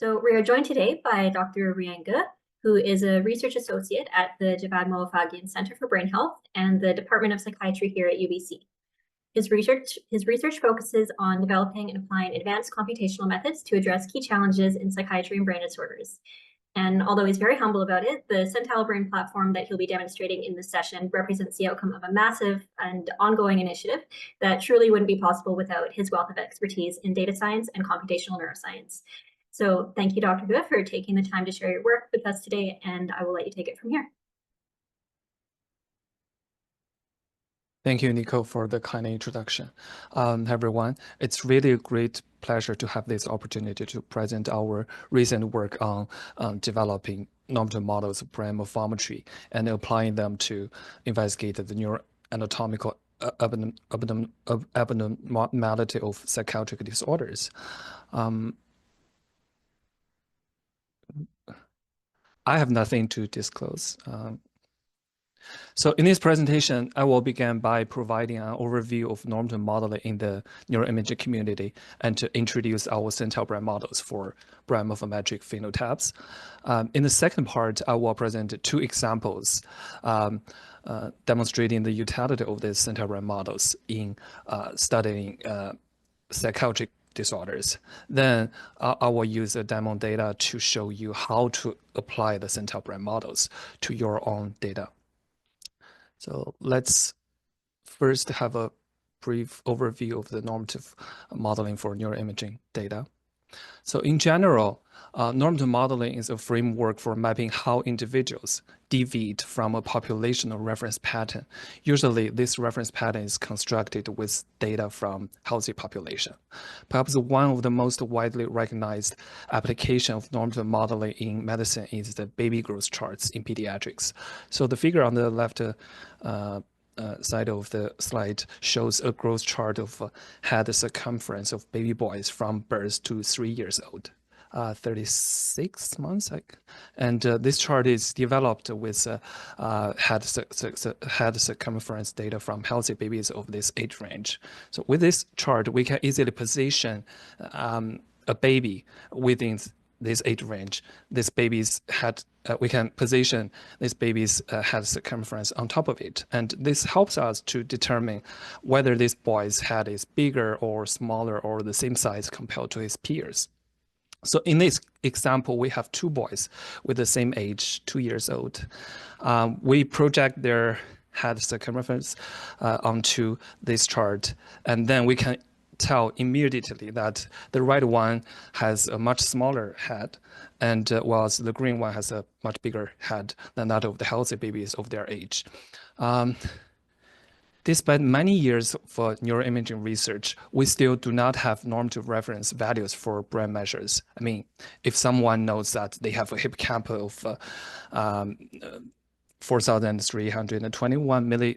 So we are joined today by Dr. Ruiyang Ge, who is a research associate at the Djavad Mowafaghian Centre for Brain Health and the Department of Psychiatry here at UBC. His research focuses on developing and applying advanced computational methods to address key challenges in psychiatry and brain disorders. And although he's very humble about it, the CentileBrain platform that he'll be demonstrating in this session represents the outcome of a massive and ongoing initiative that truly wouldn't be possible without his wealth of expertise in data science and computational neuroscience. So thank you, Dr. Ge, for taking the time to share your work with us today, and I will let you take it from here. Thank you, Nico, for the kind introduction. Everyone, it's really a great pleasure to have this opportunity to present our recent work on developing normative models of brain morphometry and applying them to investigate the neuroanatomical abnormality of psychiatric disorders. I have nothing to disclose. So in this presentation, I will begin by providing an overview of normative modeling in the neuroimaging community and to introduce our CentileBrain models for brain morphometric phenotypes. In the second part, I will present two examples demonstrating the utility of these CentileBrain models in studying psychiatric disorders. Then I will use the demo data to show you how to apply the CentileBrain models to your own data. So let's first have a brief overview of the normative modeling for neuroimaging data. So in general, normative modeling is a framework for mapping how individuals deviate from a populational reference pattern. Usually, this reference pattern is constructed with data from healthy population. Perhaps one of the most widely recognized application of normative modeling in medicine is the baby growth charts in pediatrics. So the figure on the left side of the slide shows a growth chart of head circumference of baby boys from birth to 3 years old, 36 months. And this chart is developed with head circumference data from healthy babies of this age range. So with this chart, we can easily position a baby within this age range. This baby's head, we can position this baby's head circumference on top of it. And this helps us to determine whether this boy's head is bigger or smaller or the same size compared to his peers. So in this example, we have two boys with the same age, 2 years old. We project their head circumference onto this chart, and then we can tell immediately that the right one has a much smaller head, and whilst the green one has a much bigger head than that of the healthy babies of their age. Despite many years for neuroimaging research, we still do not have normative reference values for brain measures. I mean, if someone knows that they have a hippocampus of 4,321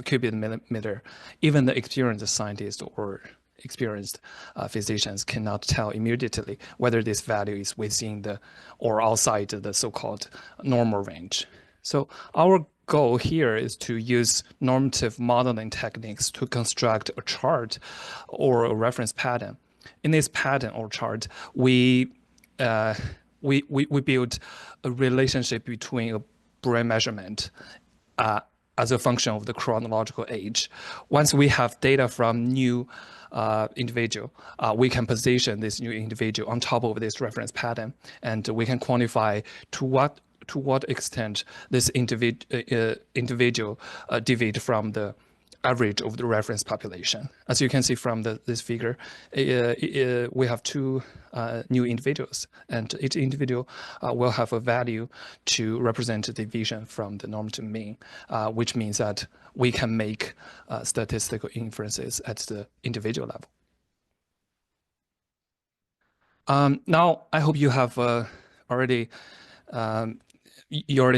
cubic millimeter, even the experienced scientist or experienced physicians cannot tell immediately whether this value is within the or outside the so-called normal range. So our goal here is to use normative modeling techniques to construct a chart or a reference pattern. In this pattern or chart, we build a relationship between a brain measurement as a function of the chronological age. Once we have data from new individual, we can position this new individual on top of this reference pattern, and we can quantify to what extent this individual deviate from the average of the reference population. As you can see from this figure, we have two new individuals, and each individual will have a value to represent the deviation from the normative mean, which means that we can make statistical inferences at the individual level. Now, I hope you have already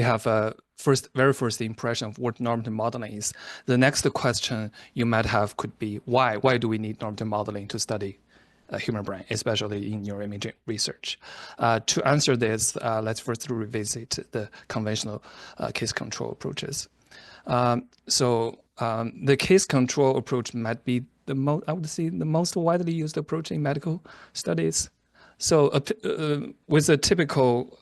have a very first impression of what normative modeling is. The next question you might have could be, why do we need normative modeling to study human brain, especially in neuroimaging research? To answer this, let's first revisit the conventional case control approaches. The case control approach might be the most, I would say, the most widely used approach in medical studies. So with a typical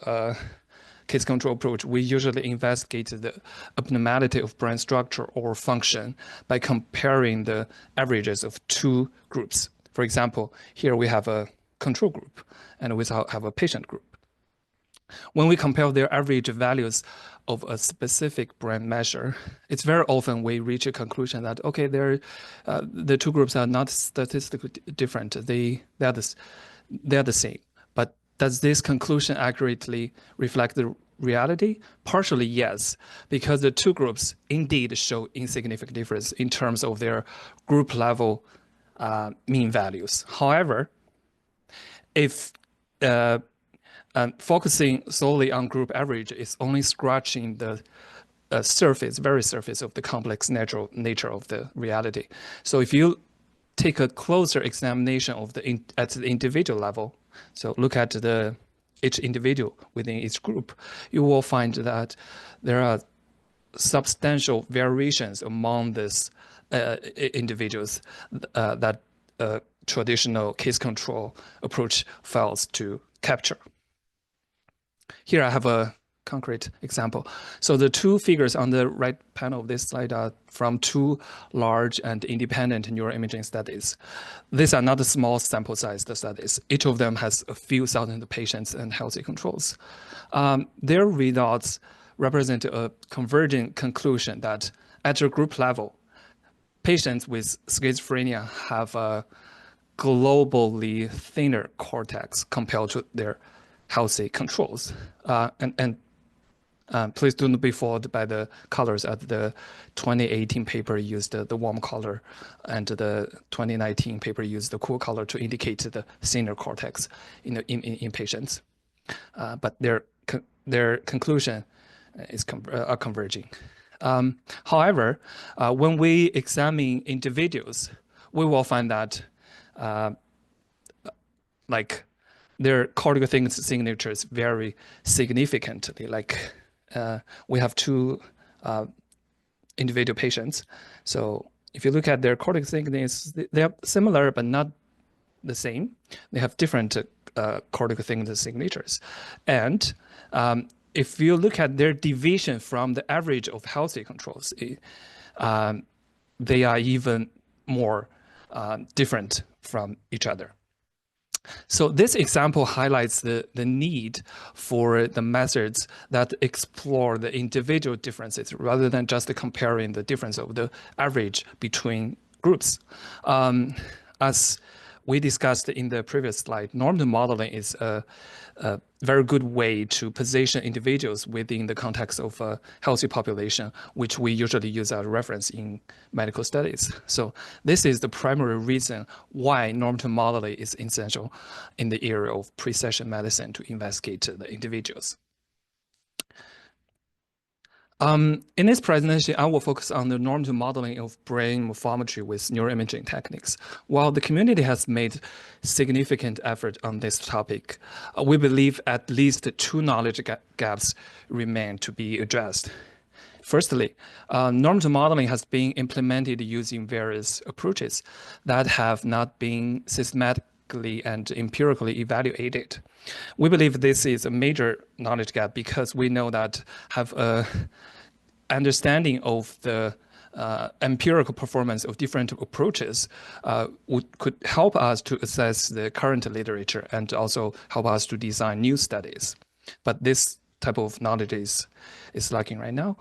case control approach, we usually investigate the abnormality of brain structure or function by comparing the averages of two groups. For example, here we have a control group and we have a patient group. When we compare their average values of a specific brain measure, it's very often we reach a conclusion that, okay, the two groups are not statistically different. They're the same. But does this conclusion accurately reflect the reality? Partially, yes, because the two groups indeed show insignificant difference in terms of their group level mean values. However, if focusing solely on group average is only scratching the very surface of the complex nature of the reality. So if you take a closer examination of at the individual level, so look at each individual within each group, you will find that there are substantial variations among these individuals that traditional case control approach fails to capture. Here I have a concrete example. So the two figures on the right panel of this slide are from two large and independent neuroimaging studies. These are not small sample sized studies. Each of them has a few thousand patients and healthy controls. Their results represent a converging conclusion that at a group level, patients with schizophrenia have a globally thinner cortex compared to their healthy controls. Please do not be fooled by the colors at the 2018 paper used the warm color, and the 2019 paper used the cool color to indicate the thinner cortex in patients. But their conclusion is converging. However, when we examine individuals, we will find that their cortical signatures vary significantly. We have two individual patients. So if you look at their cortical signatures, they are similar but not the same. They have different cortical signatures. And if you look at their deviation from the average of healthy controls, they are even more different from each other. So this example highlights the need for the methods that explore the individual differences rather than just comparing the difference of the average between groups. As we discussed in the previous slide, normative modeling is a very good way to position individuals within the context of a healthy population, which we usually use as a reference in medical studies. So this is the primary reason why normative modeling is essential in the area of precision medicine to investigate the individuals. In this presentation, I will focus on the normative modeling of brain morphometry with neuroimaging techniques. While the community has made significant effort on this topic, we believe at least two knowledge gaps remain to be addressed. Firstly, normative modeling has been implemented using various approaches that have not been systematically and empirically evaluated. We believe this is a major knowledge gap because we know that have a understanding of the empirical performance of different approaches could help us to assess the current literature and also help us to design new studies. But this type of knowledge is lacking right now.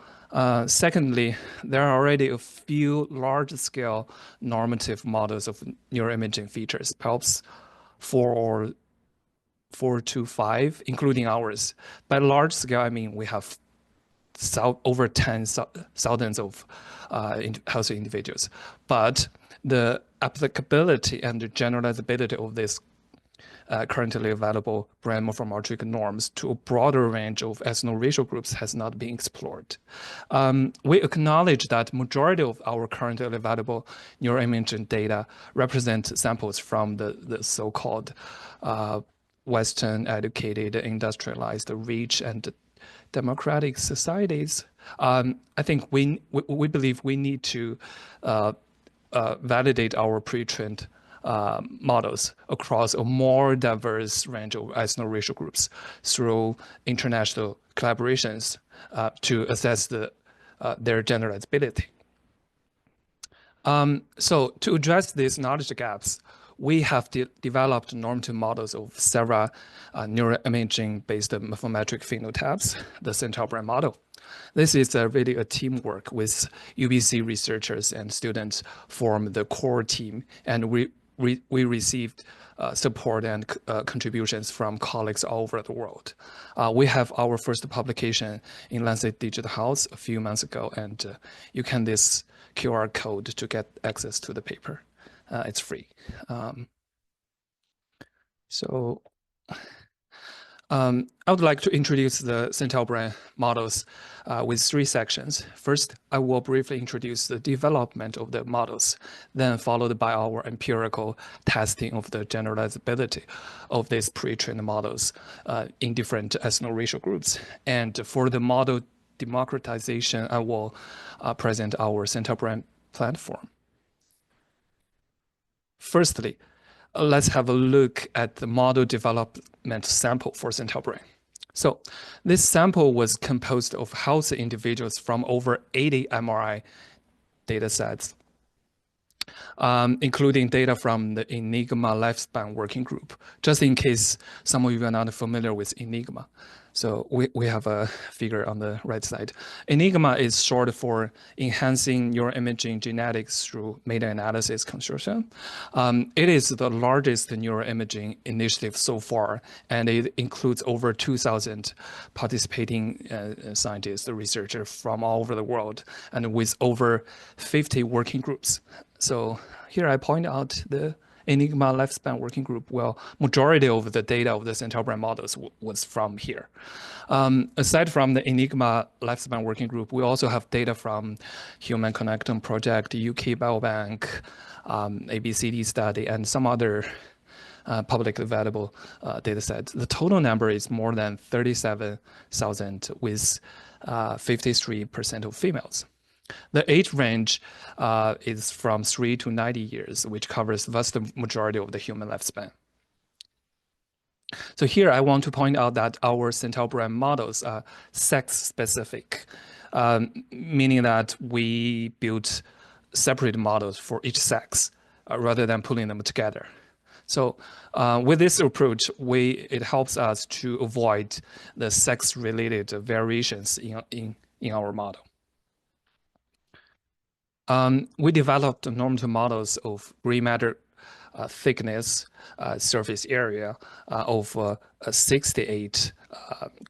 Secondly, there are already a few large-scale normative models of neuroimaging features, perhaps 4 to 5, including ours. By large scale, I mean we have over 10,000 of healthy individuals. But the applicability and the generalizability of this currently available brain morphometric norms to a broader range of ethno-racial groups has not been explored. We acknowledge that majority of our currently available neuroimaging data represent samples from the so-called Western educated, industrialized, rich, and democratic societies. I think we believe we need to validate our pre-trained models across a more diverse range of ethno-racial groups through international collaborations to assess their generalizability. So to address these knowledge gaps, we have developed normative models of several neuroimaging-based morphometric phenotypes, the CentileBrain model. This is really a teamwork with UBC researchers and students form the core team, and we received support and contributions from colleagues all over the world. We have our first publication in Lancet Digital Health a few months ago, and you can this QR code to get access to the paper. It's free. I would like to introduce the CentileBrain models with 3 sections. First, I will briefly introduce the development of the models, then followed by our empirical testing of the generalizability of these pre-trained models in different ethno-racial groups. And for the model democratization, I will present our CentileBrain platform. Firstly, let's have a look at the model development sample for CentileBrain. So this sample was composed of healthy individuals from over 80 MRI data sets, including data from the Enigma lifespan working group, just in case some of you are not familiar with Enigma. So we have a figure on the right side. Enigma is short for Enhancing Neuroimaging Genetics Through Meta-Analysis Consortium. It is the largest neuroimaging initiative so far, and it includes over 2,000 participating scientists, researchers from all over the world, and with over 50 working groups. So here I point out the Enigma lifespan working group. Well, majority of the data of the CentileBrain models was from here. Aside from the Enigma lifespan working group, we also have data from Human Connectome Project, UK Biobank, ABCD study, and some other publicly available data sets. The total number is more than 37,000 with 53% of females. The age range is from 3 to 90 years, which covers the vast majority of the human lifespan. So here I want to point out that our CentileBrain models are sex-specific, meaning that we built separate models for each sex rather than pulling them together. So with this approach, it helps us to avoid the sex-related variations in our model. We developed normative models of gray matter thickness, surface area of 68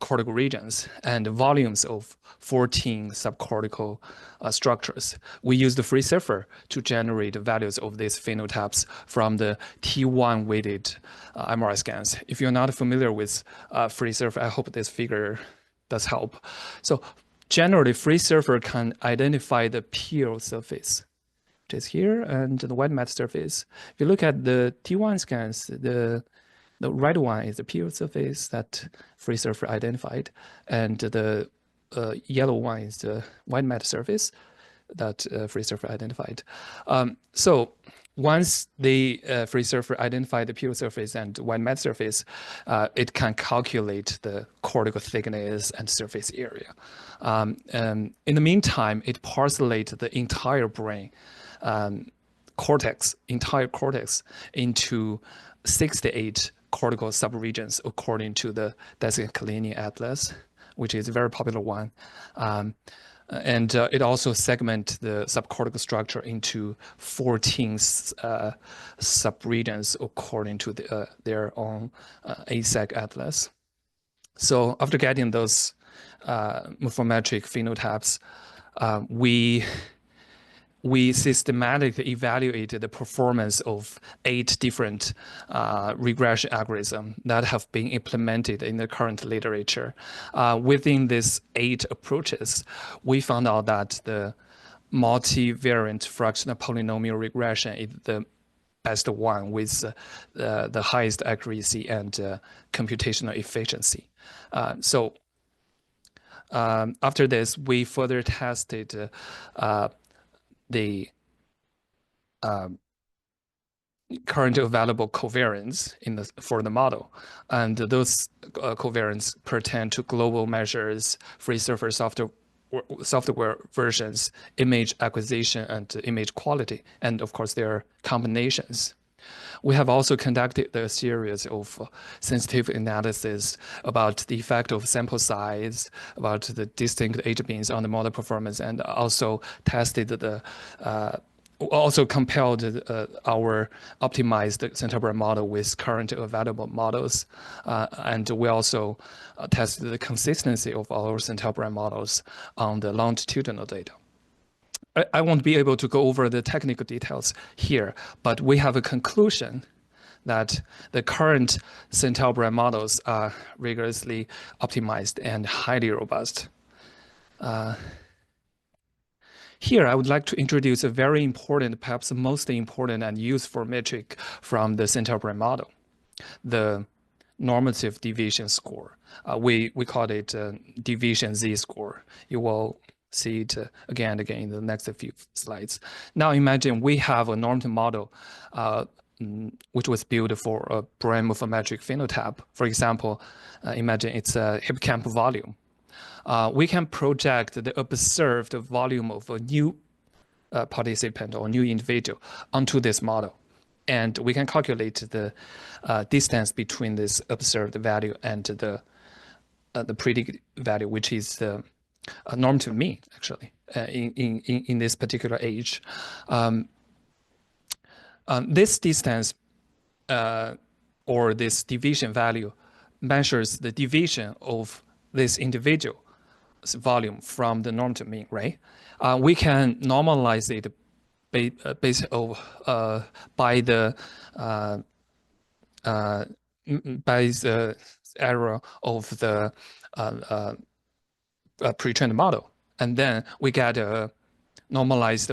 cortical regions and volumes of 14 subcortical structures. We used the FreeSurfer to generate values of these phenotypes from the T1 weighted MRI scans. If you're not familiar with FreeSurfer, I hope this figure does help. So generally, FreeSurfer can identify the peel surface, which is here, and the white matte surface. If you look at the T1 scans, the red one is the peel surface that FreeSurfer identified, and the yellow one is the white matte surface that FreeSurfer identified. So once the FreeSurfer identified the peel surface and white matte surface, it can calculate the cortical thickness and surface area. And in the meantime, it parcellates the entire brain entire cortex into 68 cortical subregions according to the Design-Kalinin Atlas, which is a very popular one. And it also segments the subcortical structure into 14 subregions according to their own ASAC atlas. So after getting those morphometric phenotypes, we systematically evaluated the performance of 8 different regression algorithms that have been implemented in the current literature. Within these 8 approaches, we found out that the multivariate fractional polynomial regression is the best one with the highest accuracy and computational efficiency. So after this, we further tested current available covariants for the model, and those covariants pertain to global measures, free surface software versions, image acquisition, and image quality, and of course their combinations. We have also conducted a series of sensitive analysis about the effect of sample size, about the distinct age means on the model performance, and also tested also compared our optimized CentileBrain model with current available models. And we also tested the consistency of our CentileBrain models on the longitudinal data. I won't be able to go over the technical details here, but we have a conclusion that the current CentileBrain models are rigorously optimized and highly robust. Here, I would like to introduce a very important, perhaps the most important and useful metric from the CentileBrain model, the normative deviation score. We call it deviation Z-score. You will see it again and again in the next few slides. Now imagine we have a normative model which was built for a brain morphometric phenotype. For example, imagine it's a hippocampal volume. We can project the observed volume of a new participant or new individual onto this model. And we can calculate the distance between this observed value and the predicted value, which is the normative mean, actually, in this particular age. This distance or this deviation value measures the deviation of this individual's volume from the normative mean, right? We can normalize it based by the error of the pre-trained model, and then we get a normalized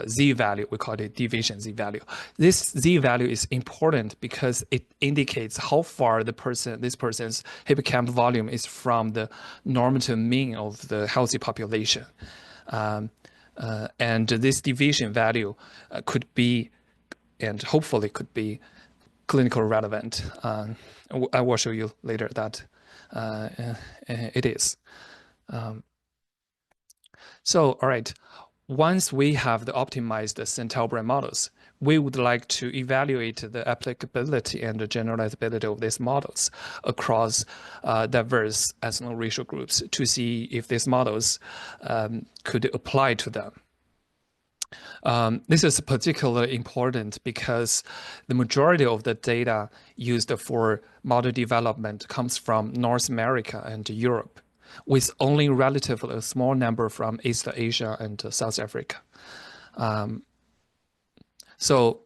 Z value. We call it deviation Z value. This Z value is important because it indicates how far this person's hippocampal volume is from the normative mean of the healthy population. And this deviation value could be, and hopefully could be, clinically relevant. I will show you later that it is. So, all right, once we have the optimized CentileBrain models, we would like to evaluate the applicability and the generalizability of these models across diverse ethno-racial groups to see if these models could apply to them. This is particularly important because the majority of the data used for model development comes from North America and Europe, with only relatively a small number from East Asia and South Africa. So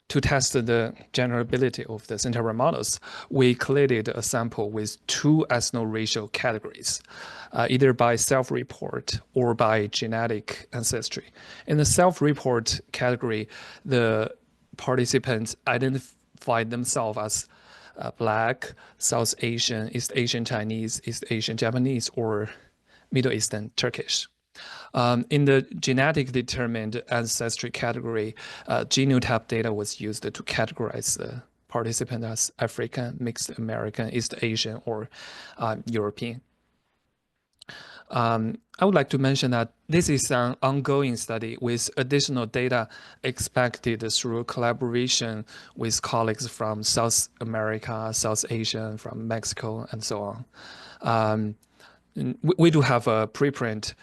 to test the generability of the CentileBrain models, we collated a sample with 2 ethno-racial categories, either by self-report or by genetic ancestry. In the self-report category, the participants identified themselves as Black, South Asian, East Asian Chinese, East Asian Japanese, or Middle Eastern Turkish. In the genetic determined ancestry category, genotype data was used to categorize the participant as African, Mixed American, East Asian, or European. I would like to mention that this is an ongoing study with additional data expected through collaboration with colleagues from South America, South Asia, from Mexico, and so on. We do have a preprint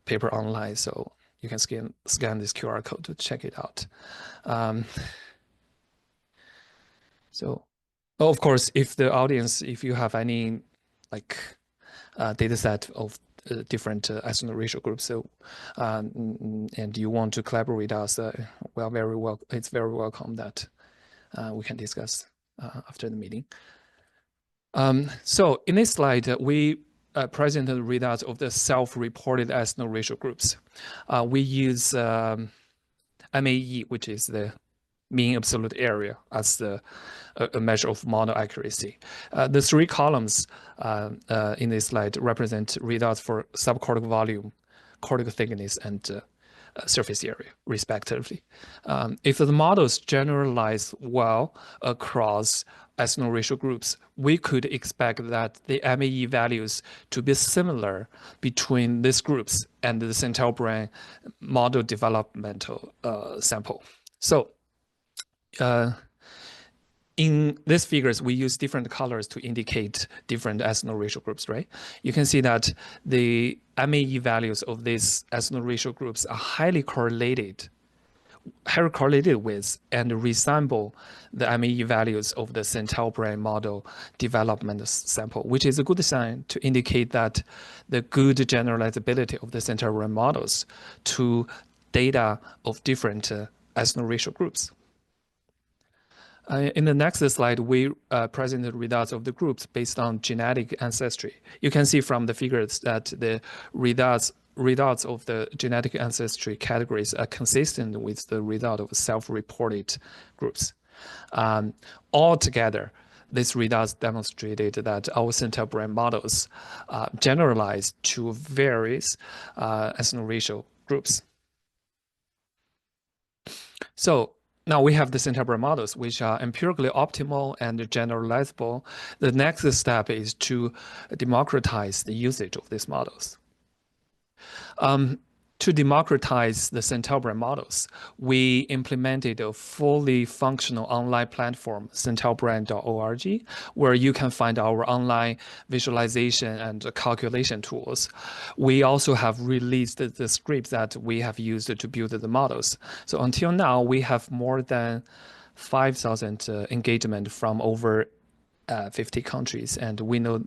paper online, so you can scan this QR code to check it out. So, of course, if you have any data set of different ethno-racial groups, so and you want to collaborate with us, it's very welcome that we can discuss after the meeting. So in this slide, we presented the results of the self-reported ethno-racial groups. We use MAE, which is the mean absolute area, as a measure of model accuracy. The 3 columns in this slide represent results for subcortical volume, cortical thickness, and surface area, respectively. If the models generalize well across ethno-racial groups, we could expect that the MAE values to be similar between these groups and the CentileBrain model developmental sample. So in these figures, we use different colors to indicate different ethno-racial groups, right? You can see that the MAE values of these ethno-racial groups are highly correlated with and resemble the MAE values of the CentileBrain model development sample, which is a good sign to indicate that the good generalizability of the CentileBrain models to data of different ethno-racial groups. In the next slide, we present the results of the groups based on genetic ancestry. You can see from the figures that the results of the genetic ancestry categories are consistent with the result of self-reported groups. Altogether, these results demonstrated that our CentileBrain models generalize to various ethno-racial groups. So now we have the CentileBrain models, which are empirically optimal and generalizable. The next step is to democratize the usage of these models. To democratize the CentileBrain models, we implemented a fully functional online platform, CentileBrain.org, where you can find our online visualization and calculation tools. We also have released the scripts that we have used to build the models. So until now, we have more than 5,000 engagement from over 50 countries, and we know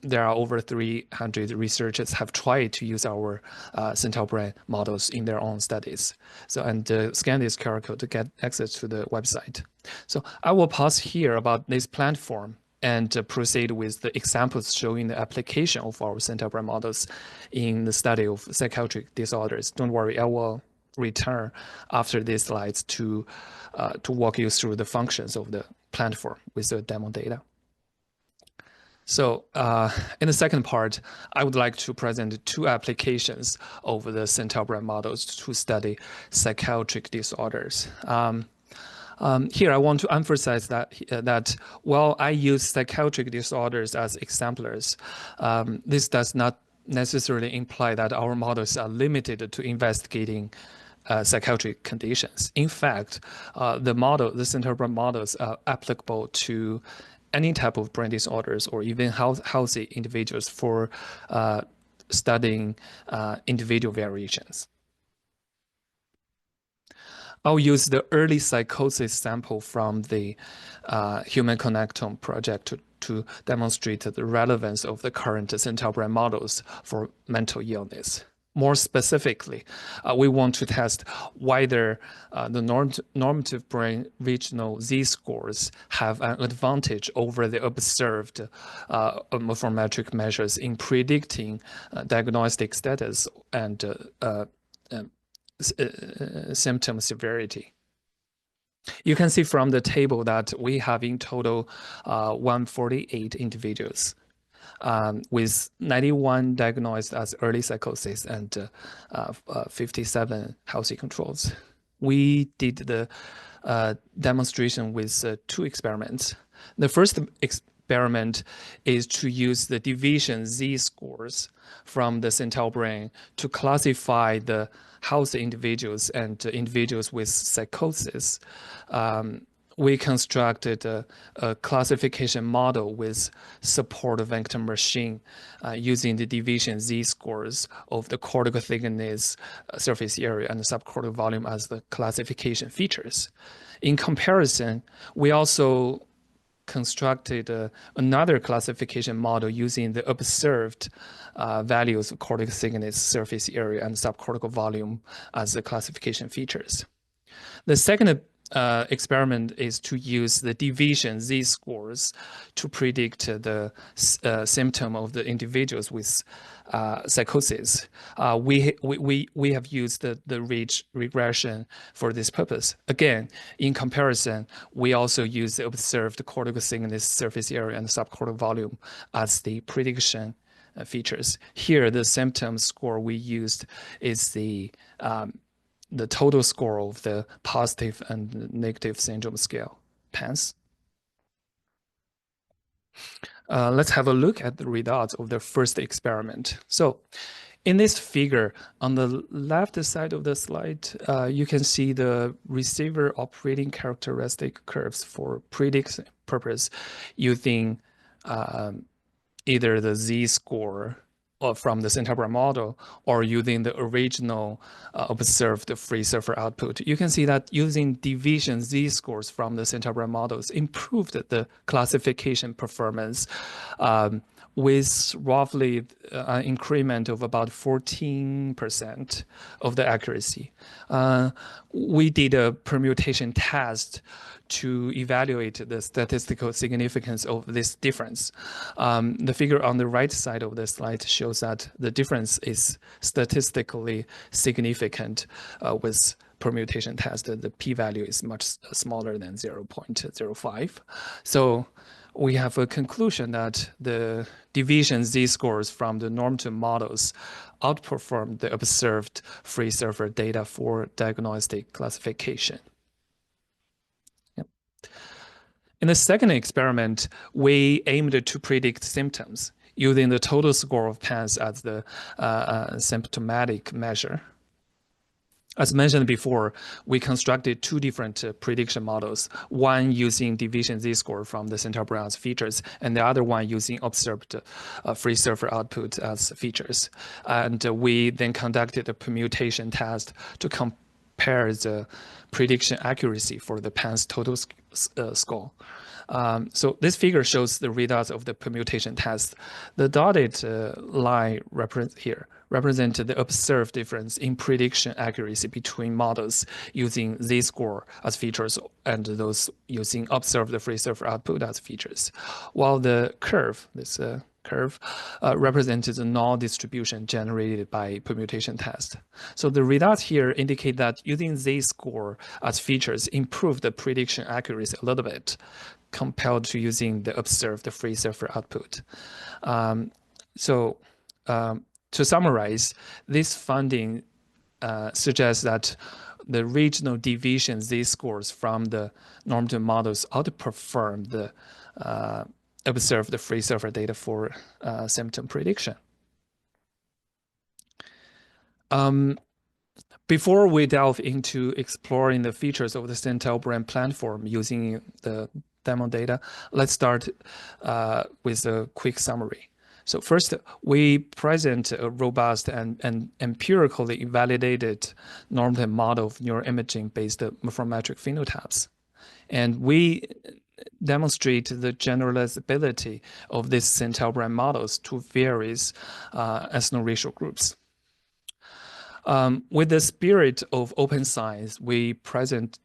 there are over 300 researchers have tried to use our CentileBrain models in their own studies. So, and scan this QR code to get access to the website. So I will pause here about this platform and proceed with the examples showing the application of our CentileBrain models in the study of psychiatric disorders. Don't worry, I will return after these slides to walk you through the functions of the platform with the demo data. So in the second part, I would like to present two applications of the CentileBrain models to study psychiatric disorders. Here, I want to emphasize that while I use psychiatric disorders as exemplars, this does not necessarily imply that our models are limited to investigating psychiatric conditions. In fact, the CentileBrain models are applicable to any type of brain disorders or even healthy individuals for studying individual variations. I'll use the early psychosis sample from the Human Connectome project to demonstrate the relevance of the current CentileBrain models for mental illness. More specifically, we want to test whether the normative brain regional Z-scores have an advantage over the observed morphometric measures in predicting diagnostic status and symptom severity. You can see from the table that we have in total 148 individuals. With 91 diagnosed as early psychosis and 57 healthy controls. We did the demonstration with two experiments. The first experiment is to use the deviation Z-scores from the CentileBrain to classify the healthy individuals and individuals with psychosis. We constructed a classification model with support vector machine using the deviation Z-scores of the cortical thickness, surface area, and the subcortical volume as the classification features. In comparison, we also constructed another classification model using the observed values of cortical thickness, surface area, and subcortical volume as the classification features. The second experiment is to use the deviation Z-scores to predict the symptom of the individuals with psychosis. We have used the ridge regression for this purpose. Again, in comparison, we also use the observed cortical thickness, surface area, and subcortical volume as the prediction features. Here, the symptom score we used is the total score of the positive and negative syndrome scale, PANSS. Let's have a look at the results of the first experiment. So in this figure, on the left side of the slide, you can see the receiver operating characteristic curves for prediction purpose using either the z-score or from the CentileBrain model or using the original observed free surfer output. You can see that using deviation z-scores from the CentileBrain models improved the classification performance with roughly an increment of about 14% of the accuracy. We did a permutation test to evaluate the statistical significance of this difference. The figure on the right side of the slide shows that the difference is statistically significant with permutation test. The p-value is much smaller than 0.05. So we have a conclusion that the deviation z-scores from the normative models outperform the observed free surfer data for diagnostic classification. In the second experiment, we aimed to predict symptoms using the total score of PANSS as the symptomatic measure. As mentioned before, we constructed two different prediction models, one using deviation z-score from the CentileBrain's features, and the other one using observed free surfer output as features. And we then conducted a permutation test to compare the prediction accuracy for the PANSS total score. So this figure shows the results of the permutation test. The dotted line represent the observed difference in prediction accuracy between models using z-score as features and those using observed free surfer output as features. While the curve, this curve, represents the null distribution generated by permutation test. So the results here indicate that using z-score as features improved the prediction accuracy a little bit compared to using the observed free surfer output. To summarize, this finding suggests that the regional deviation z-scores from the normative models outperform the observed free surfer data for symptom prediction. Before we delve into exploring the features of the CentileBrain platform using the demo data, let's start with a quick summary. So first, we present a robust and empirically validated normative model of neuroimaging-based morphometric phenotypes. And we demonstrate the generalizability of these CentileBrain models to various ethno-racial groups. With the spirit of open science, we present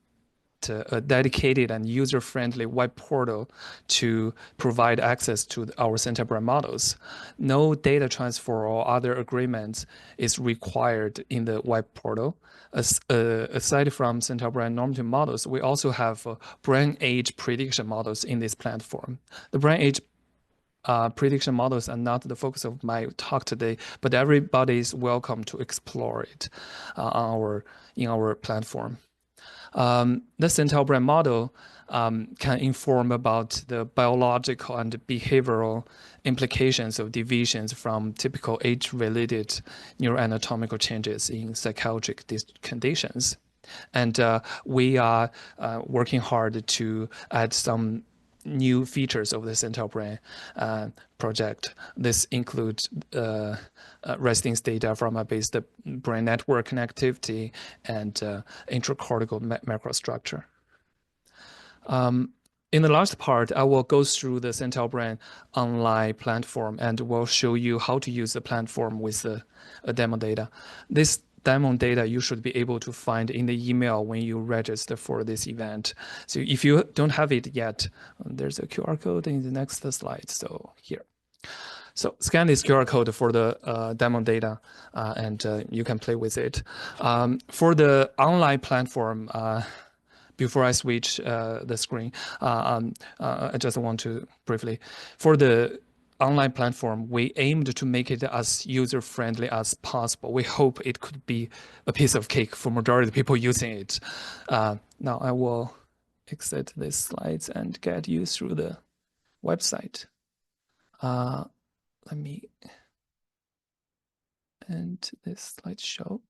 a dedicated and user-friendly web portal to provide access to our CentileBrain models. No data transfer or other agreements is required in the web portal. Aside from CentileBrain normative models, we also have brain age prediction models in this platform. The brain age prediction models are not the focus of my talk today, but everybody is welcome to explore it in our platform. The CentileBrain model can inform about the biological and behavioral implications of deviations from typical age-related neuroanatomical changes in psychiatric conditions. And we are working hard to add some new features of the CentileBrain project. This includes resting state diaphragma-based brain network connectivity and intracortical macrostructure. In the last part, I will go through the CentileBrain online platform and will show you how to use the platform with the demo data. This demo data you should be able to find in the email when you register for this event. So if you don't have it yet, there's a QR code in the next slide. So here. So scan this QR code for the demo data and you can play with it. For the online platform, before I switch the screen, I just want to briefly, for the online platform, we aimed to make it as user-friendly as possible. We hope it could be a piece of cake for majority of people using it. Now I will exit these slides and get you through the website. Let me end this slideshow.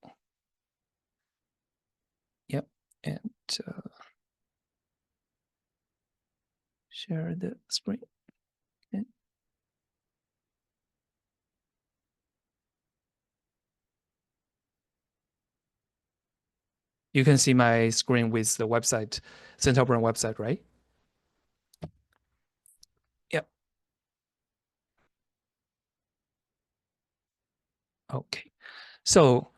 Yep, and share the screen. Okay. You can see my screen with the website, CentileBrain website, right? Yep. Okay. So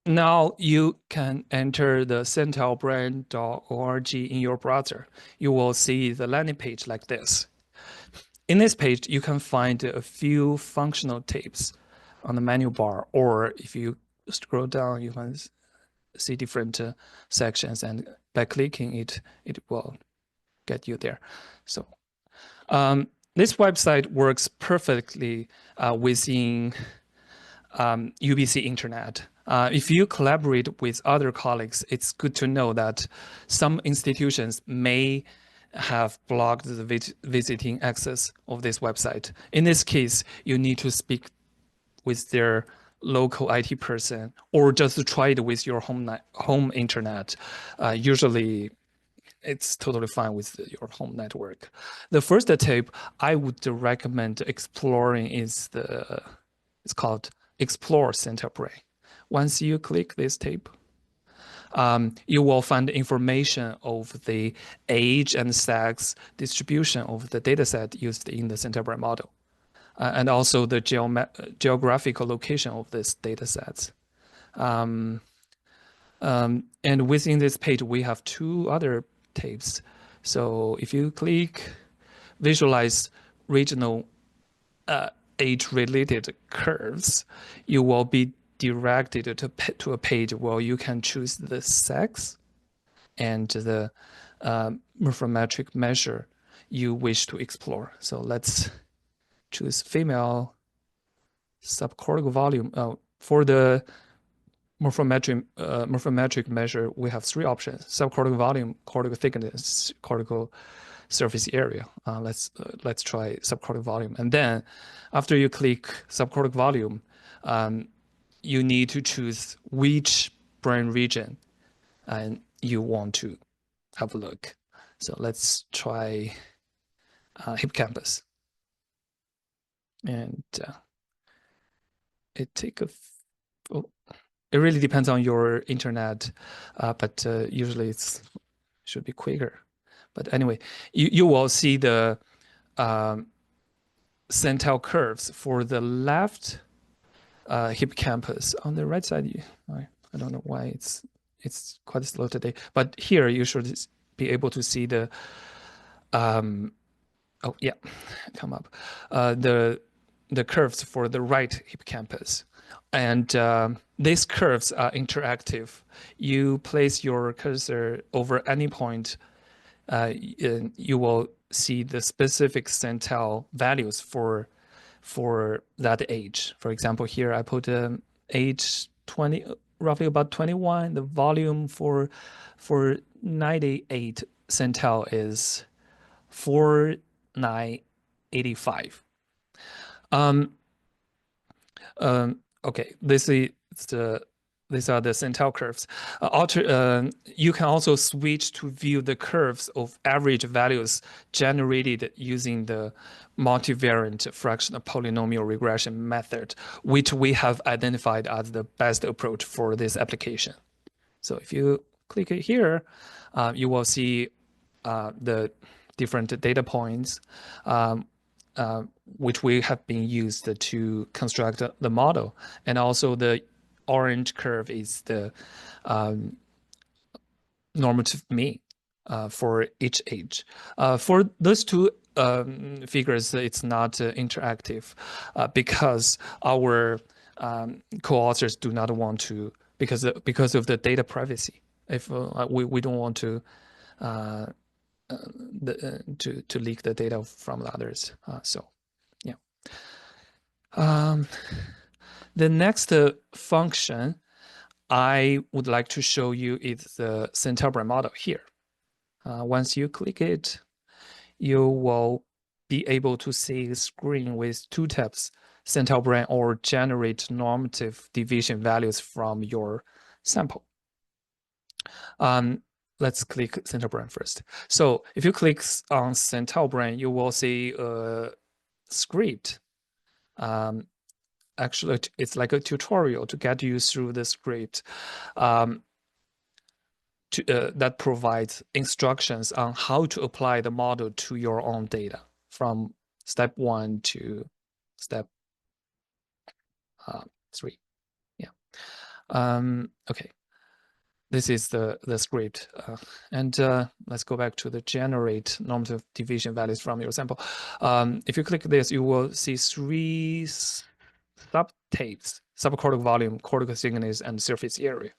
now you can enter the CentileBrain.org in your browser. You will see the landing page like this. In this page, you can find a few functional tips on the menu bar, or if you scroll down, you can see different sections, and by clicking it, it will get you there. So this website works perfectly within UBC Internet. If you collaborate with other colleagues, it's good to know that some institutions may have blocked the visiting access of this website. In this case, you need to speak with their local IT person, or just try it with your home internet. Usually, it's totally fine with your home network. The first tip I would recommend exploring is it's called Explore CentileBrain. Once you click this tab, you will find information of the age and sex distribution of the dataset used in the CentileBrain model, and also the geographical location of these datasets. And within this page, we have two other tabs. So if you click Visualize Regional Age-related curves, you will be directed to a page where you can choose the sex and the morphometric measure you wish to explore. So let's choose female subcortical volume. For the morphometric measure, we have three options: subcortical volume, cortical thickness, cortical surface area. Let's try subcortical volume. And then after you click subcortical volume, you need to choose which brain region and you want to have a look. So let's try hippocampus. And it really depends on your internet, but usually it should be quicker. But anyway, you will see the centile curves for the left hippocampus. On the right side, I don't know why it's quite slow today, but here you should be able to see the oh yeah, come up the curves for the right hippocampus. And these curves are interactive. You place your cursor over any point, you will see the specific centile values for that age. For example, here I put age 20, roughly about 21. The volume for 98 centile is 4985. Okay, these are the centile curves. You can also switch to view the curves of average values generated using the multivariate fractional polynomial regression method, which we have identified as the best approach for this application. So if you click it here, you will see the different data points which we have been used to construct the model. And also the orange curve is the normative mean for each age. For those two figures, it's not interactive because our co-authors do not want to, because of the data privacy. If we don't want to to leak the data from the others. So yeah. The next function I would like to show you is the CentileBrain model here. Once you click it, you will be able to see a screen with two tabs, CentileBrain or generate normative deviation values from your sample. Let's click CentileBrain first. So if you click on CentileBrain, you will see a script. Actually, it's like a tutorial to get you through the script that provides instructions on how to apply the model to your own data from step 1 to step 3. Yeah. Okay. This is the script. Let's go back to the generate normative deviation values from your sample. If you click this, you will see 3 subtapes: subcortical volume, cortical thickness, and surface area.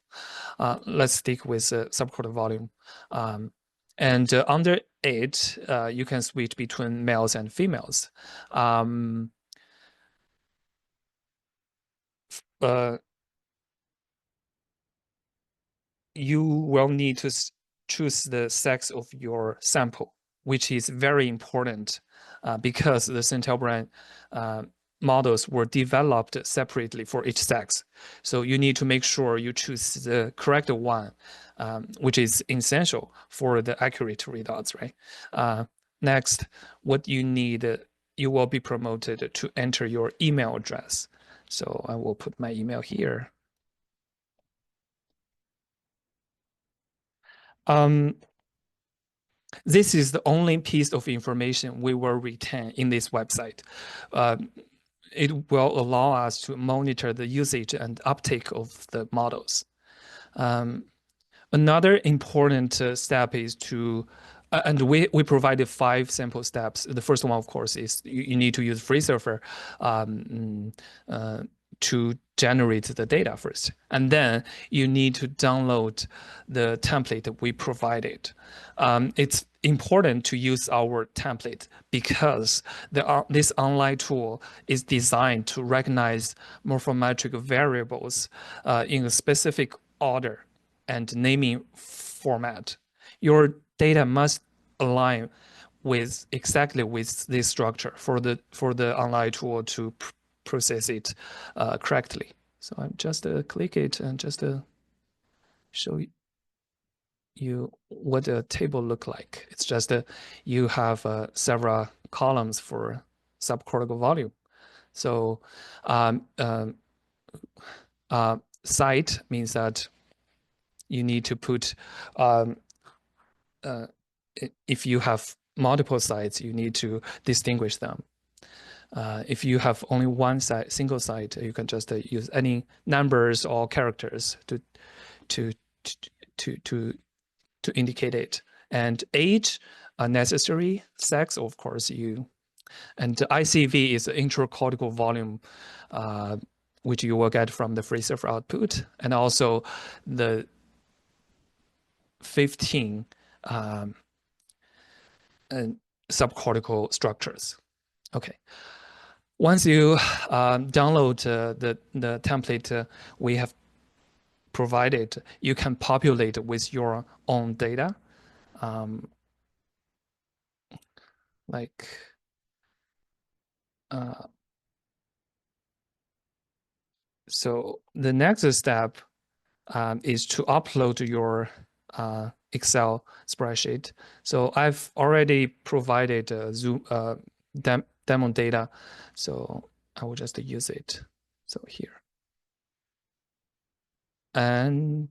Let's stick with subcortical volume. Under it, you can switch between males and females. You will need to choose the sex of your sample, which is very important because the CentileBrain models were developed separately for each sex. So you need to make sure you choose the correct one, which is essential for the accurate results, right? Next, what you need, you will be promoted to enter your email address. So I will put my email here. This is the only piece of information we will retain in this website. It will allow us to monitor the usage and uptake of the models. Another important step is to, and we provided 5 sample steps. The first one, of course, is you need to use FreeSurfer to generate the data first. And then you need to download the template we provided. It's important to use our template because this online tool is designed to recognize morphometric variables in a specific order and naming format. Your data must align exactly with this structure for the online tool to process it correctly. So I'm just click it and just show you what a table look like. It's just you have several columns for subcortical volume. So site means that you need to put if you have multiple sites, you need to distinguish them. If you have only one site, single site, you can just use any numbers or characters to indicate it. And age, necessary. Sex, of course, and ICV is the intracortical volume, which you will get from the FreeSurfer output, and also the 15 subcortical structures. Okay. Once you download the template we have provided, you can populate with your own data. So the next step is to upload your Excel spreadsheet. So I've already provided Zoom demo data, so I will just use it. So here. And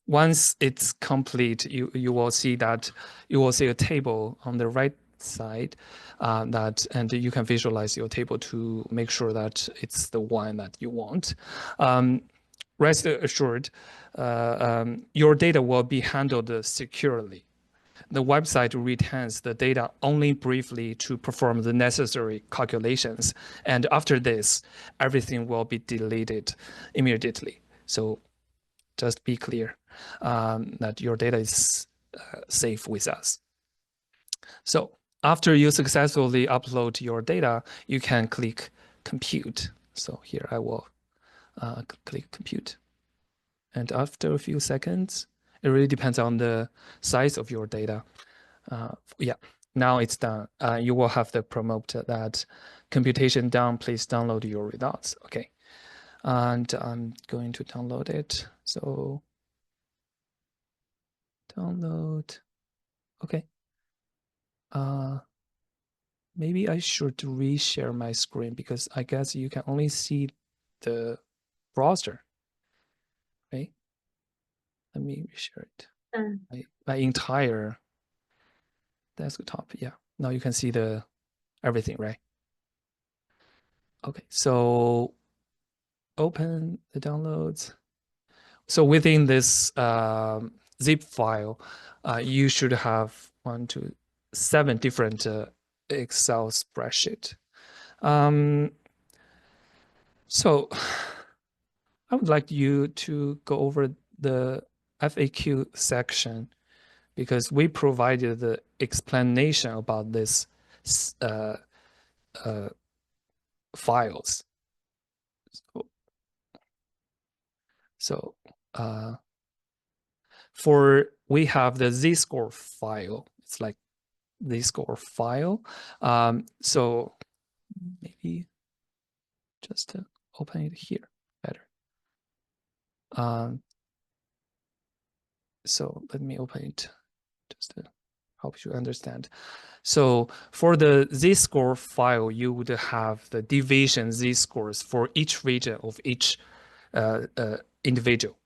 once it's complete, you will see that you will see a table on the right side and you can visualize your table to make sure that it's the one that you want. Rest assured, your data will be handled securely. the website retains the data only briefly to perform the necessary calculations. And after this, everything will be deleted immediately. So just be clear that your data is safe with us. So after you successfully upload your data, you can click compute. So here I will click compute. And after a few seconds, it really depends on the size of your data. Yeah, now it's done. You will have the prompt that computation done, please download your results. Okay, and I'm going to download it. So download, okay. Maybe I should reshare my screen because I guess you can only see the browser, right? Let me reshare it. My entire desktop. Yeah, now you can see the everything, right? Okay, so open the downloads. So within this zip file, you should have 1, 2, 7 different Excel spreadsheet. So I would like you to go over the FAQ section because we provided the explanation about this files. So we have the z-score file. It's like z-score file. So maybe just open it here better. So let me open it just to help you understand. So for the z-score file, you would have the deviation z-scores for each region of each individual,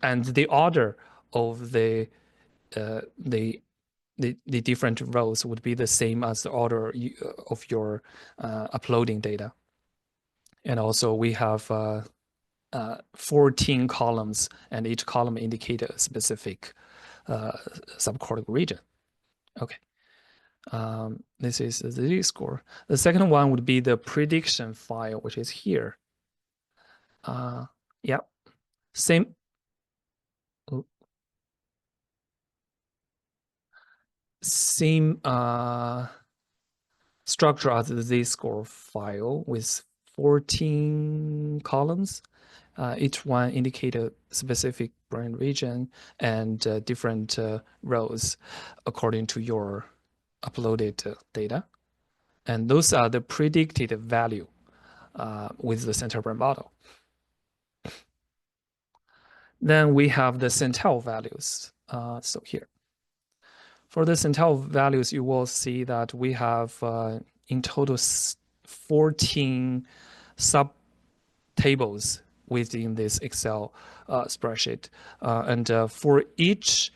and the order of the different rows would be the same as the order of your uploading data. And also we have 14 columns, and each column indicates a specific subcortical region. Okay. This is the z-score. The second one would be the prediction file, which is here. Yeah, same. Same structure as the z-score file with 14 columns. Each one indicate a specific brain region and different rows according to your uploaded data. And those are the predicted value with the CentileBrain model. Then we have the Centile values. So here. For the Centile values, you will see that we have in total 14 sub-tables within this Excel spreadsheet. And for each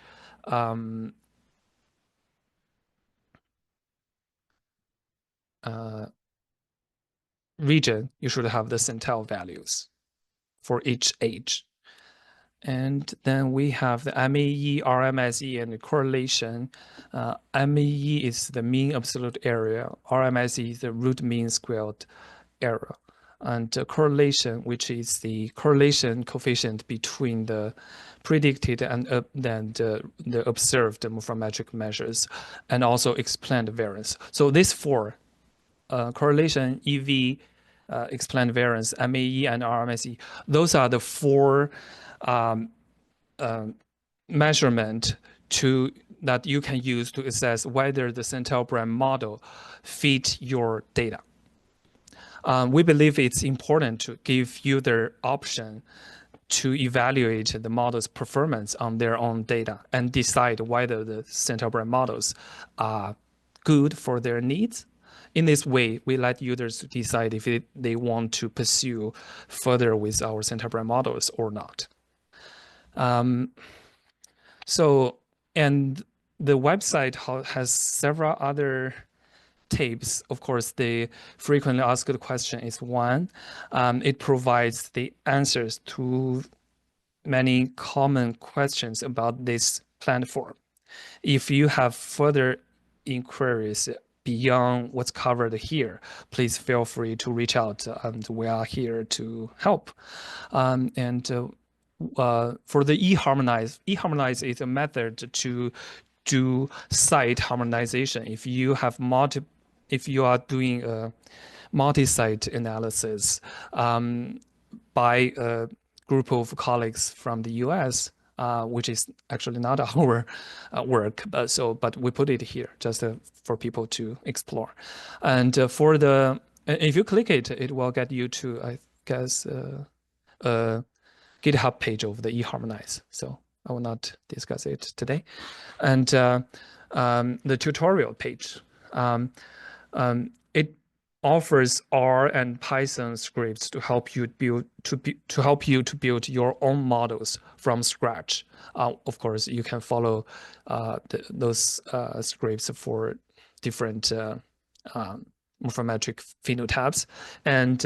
region, you should have the Centile values for each age. And then we have the MAE, RMSE, and the correlation. MAE is the mean absolute area. RMSE is the root mean squared error. And correlation, which is the correlation coefficient between the predicted and then the observed morphometric measures, and also explained variance. So these four, correlation, EV, explained variance, MAE, and RMSE, those are the four measurement that you can use to assess whether the CentileBrain model fit your data. We believe it's important to give you the option to evaluate the model's performance on their own data and decide whether the CentileBrain models are good for their needs. In this way, we let users decide if they want to pursue further with our CentileBrain models or not. And the website has several other tabs. Of course, the frequently asked question is one. It provides the answers to many common questions about this platform. If you have further inquiries beyond what's covered here, please feel free to reach out, and we are here to help. For the eHarmonize is a method to do site harmonization. If you are doing a multi-site analysis by a group of colleagues from the US, which is actually not our work, but we put it here just for people to explore. And if you click it, it will get you to, I guess, a GitHub page of the eHarmonize. So I will not discuss it today. And the tutorial page, it offers R and Python scripts to help you to build your own models from scratch. Of course, you can follow those scripts for different morphometric phenotypes. And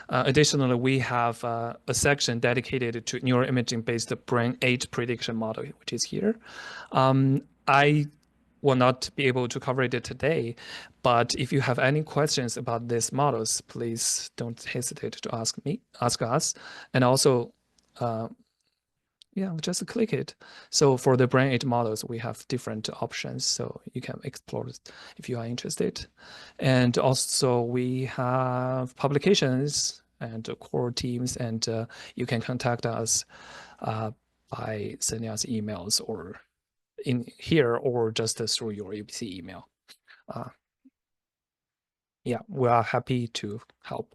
additionally, we have a section dedicated to neuroimaging-based brain age prediction model, which is here. I will not be able to cover it today, but if you have any questions about these models, please don't hesitate to ask us. And also, just click it. So for the brain age models, we have different options, so you can explore it if you are interested. And also we have publications and core teams, and you can contact us by sending us emails or in here or just through your UBC email. We are happy to help.